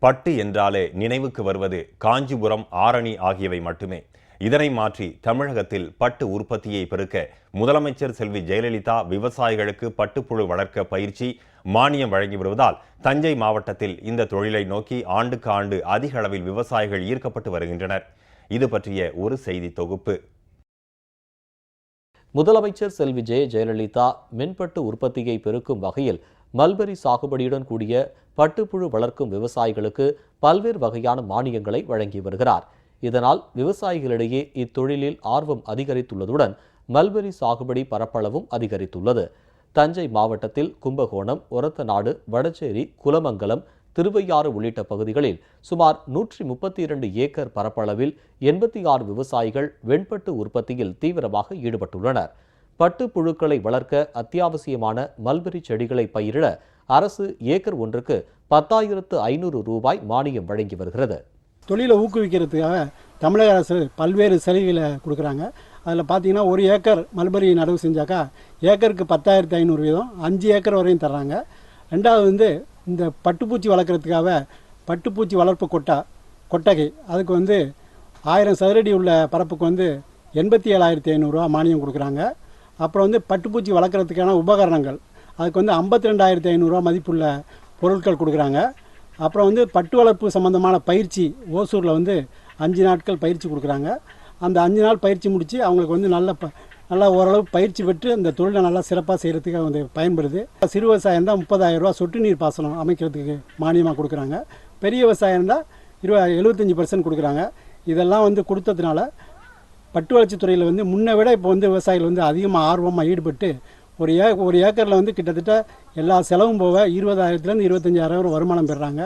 பட்டு என்றாலே நினைவுக்கு வருவது காஞ்சிபுரம், ஆரணி ஆகியவை மட்டுமே. இதனை மாற்றி தமிழகத்தில் பட்டு உற்பத்தியை பெருக்க முதலமைச்சர் செல்வி ஜெயலலிதா விவசாயிகளுக்கு பட்டுப்புழு வளர்க்க பயிற்சி, மானியம் வழங்கி வருவதால் தஞ்சை மாவட்டத்தில் இந்த தொழிலை நோக்கி ஆண்டுக்கு ஆண்டு அதிக அளவில் விவசாயிகள் ஈர்க்கப்பட்டு வருகின்றனர். இது பற்றிய ஒரு செய்தி தொகுப்பு. முதலமைச்சர் செல்வி ஜெயலலிதா மின்பட்டு உற்பத்தியை பெருக்கும் வகையில் மல்பெரி சாகுபடியுடன் கூடிய பட்டுப்புழு வளர்க்கும் விவசாயிகளுக்கு பல்வேறு வகையான மானியங்களை வழங்கி வருகிறார். இதனால் விவசாயிகளிடையே இத்தொழிலில் ஆர்வம் அதிகரித்துள்ளதுடன் மல்பெரி சாகுபடி பரப்பளவும் அதிகரித்துள்ளது. தஞ்சை மாவட்டத்தில் கும்பகோணம், ஒரத்தநாடு, வடச்சேரி, குலமங்கலம், திருவையாறு உள்ளிட்ட பகுதிகளில் சுமார் 132 ஏக்கர் பரப்பளவில் 86 விவசாயிகள் வெண்பட்டு உற்பத்தியில் தீவிரமாக ஈடுபட்டுள்ளனர். பட்டு புழுக்களை வளர்க்க அத்தியாவசியமான மல்பெரி செடிகளை பயிரிட அரசு ஏக்கர் ஒன்றுக்கு 10,500 ரூபாய் மானியம் வழங்கி வருகிறது. தொழிலை ஊக்குவிக்கிறதுக்காக தமிழக அரசு பல்வேறு சலுகைகளை கொடுக்குறாங்க. அதில் பார்த்தீங்கன்னா 1 ஏக்கர் மல்பெரி நடவு செஞ்சாக்கா ஏக்கருக்கு 10,500 வீதம் 5 ஏக்கர் வரையும் தர்றாங்க. ரெண்டாவது இந்த பட்டுப்பூச்சி வளர்க்குறதுக்காக பட்டுப்பூச்சி வளர்ப்பு கொட்டகை அதுக்கு 1000 சதுரடி உள்ள பரப்புக்கு 87,500 ரூபா மானியம் கொடுக்குறாங்க. அப்புறம் பட்டுப்பூச்சி வளர்க்குறதுக்கான உபகரணங்கள் அதுக்கு 52,500 ரூபா மதிப்புள்ள பொருட்கள் கொடுக்குறாங்க. அப்புறம் பட்டு வளர்ப்பு சம்மந்தமான பயிற்சி ஓசூரில் 5 நாட்கள் பயிற்சி கொடுக்குறாங்க. அந்த 5 நாள் பயிற்சி முடித்து அவங்களுக்கு நல்லா ஓரளவு பயிற்சி பெற்று அந்த தொழிலை நல்லா சிறப்பாக செய்கிறதுக்கு பயன்படுது. சிறு விவசாயம் தான் 30,000 ரூபா சொட்டு நீர் பாசனம் அமைக்கிறதுக்கு மானியமாக கொடுக்குறாங்க. பெரிய விவசாயம் தான் 75% கொடுக்குறாங்க. இதெல்லாம் கொடுத்ததுனால பட்டு வளர்ச்சித் துறையில் முன்னை விட இப்போ விவசாயிகள் அதிகமாக ஆர்வமாக ஈடுபட்டு ஒரு ஏக்கரில் கிட்டத்தட்ட எல்லா செலவும் போக 20,000 25,000 வருமானம் பெறுறாங்க.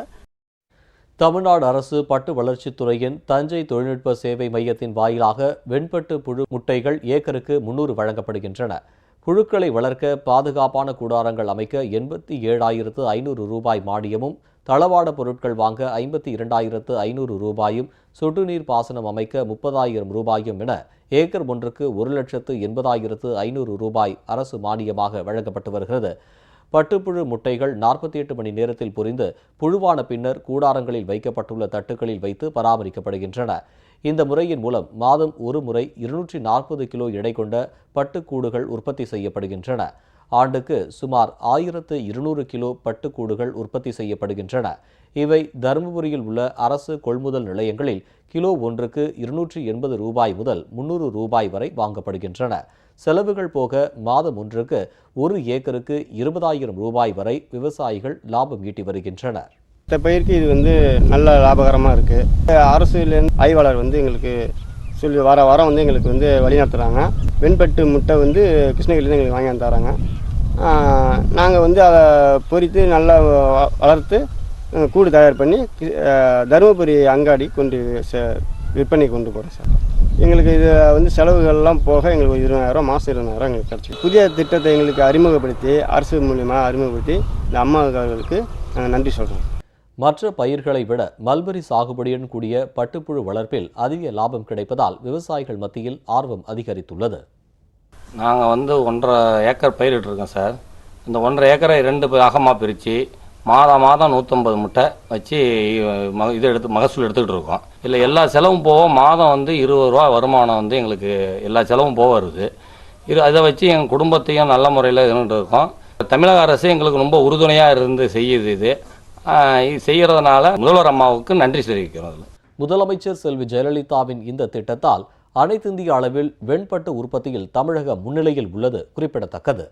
தமிழ்நாடு அரசு பட்டு வளர்ச்சித்துறையின் தஞ்சை தொழில்நுட்ப சேவை மையத்தின் வாயிலாக வெண்பட்டு புழு முட்டைகள் ஏக்கருக்கு 300 வழங்கப்படுகின்றன. புழுக்களை வளர்க்க பாதுகாப்பான கூடாரங்கள் அமைக்க 87,500 ரூபாய் மானியமும், தளவாட பொருட்கள் வாங்க 52,500 ரூபாயும், சொட்டுநீர் பாசனம் அமைக்க 30,000 ரூபாயும் என ஏக்கர் ஒன்றுக்கு 1,80,500 ரூபாய் அரசு மானியமாக வழங்கப்பட்டு வருகிறது. பட்டுப்புழு முட்டைகள் 48 மணி நேரத்தில் பொரிந்து புழுவான பின்னர் கூடாரங்களில் வைக்கப்பட்டுள்ள தட்டுக்களில் வைத்து பராமரிக்கப்படுகின்றன. இந்த முறையின் மூலம் மாதம் ஒரு முறை 240 கிலோ எடை கொண்ட பட்டுக்கூடுகள் உற்பத்தி செய்யப்படுகின்றன. ஆண்டுக்கு சுமார் 1,200 கிலோ பட்டுக்கூடுகள் உற்பத்தி செய்யப்படுகின்றன. இவை தருமபுரியில் உள்ள அரசு கொள்முதல் நிலையங்களில் கிலோ ஒன்றுக்கு 280 ரூபாய் முதல் 300 ரூபாய் வரை வாங்கப்படுகின்றன. செலவுகள் போக மாதம் ஒன்றுக்கு 1 ஏக்கருக்கு 20,000 ரூபாய் வரை விவசாயிகள் லாபம் ஈட்டி வருகின்றனர். இந்த பயிருக்கு இது நல்ல லாபகரமாக இருக்குது. அரசுலேருந்து ஆய்வாளர் எங்களுக்கு சொல்லி வாரம் எங்களுக்கு வழி நடத்துகிறாங்க. வெண்பட்டு முட்டை கிருஷ்ணகிரிலேருந்து எங்களுக்கு வாங்கி வந்து தராங்க. நாங்கள் அதை பொரித்து நல்லா வளர்த்து கூடு தயார் பண்ணி தருமபுரி அங்காடி விற்பனை கொண்டு போகிறோம் சார். எங்களுக்கு இது செலவுகள்லாம் போக எங்களுக்கு 20,000 மாதம் 20,000 எங்களுக்கு கிடச்சி. புதிய திட்டத்தை எங்களுக்கு அறிமுகப்படுத்தி அரசு மூலியமாக அறிமுகப்படுத்தி இந்த அம்மாவர்களுக்கு நாங்கள் நன்றி சொல்கிறோம். மற்ற பயிர்களை விட மல்பெரி சாகுபடியுடன் கூடிய பட்டுப்புழு வளர்ப்பில் அதிக லாபம் கிடைப்பதால் விவசாயிகள் மத்தியில் ஆர்வம் அதிகரித்துள்ளது. நாங்கள் 1.5 ஏக்கர் பயிரிட்டுருக்கோம் சார். இந்த 1.5 ஏக்கரை 2 பாகமாக பிரித்து மாதம் 150 முட்டை வச்சு மகசூல் எடுத்துக்கிட்டு இருக்கோம். இல்லை எல்லா செலவும் போக மாதம் 20 ரூபா வருமானம் எங்களுக்கு எல்லா செலவும் போக வருது. அதை வச்சு எங்கள் குடும்பத்தையும் நல்ல முறையில் இருந்துட்டு இருக்கோம். தமிழக அரசு எங்களுக்கு ரொம்ப உறுதுணையாக இருந்து செய்யுது. இது செய்கிறதுனால முதல்வர் அம்மாவுக்கு நன்றி தெரிவிக்கிறோம். முதலமைச்சர் செல்வி ஜெயலலிதாவின் இந்த திட்டத்தால் அனைத்திந்திய அளவில் வெண்பட்டு உற்பத்தியில் தமிழகம் முன்னிலையில் உள்ளது குறிப்பிடத்தக்கது.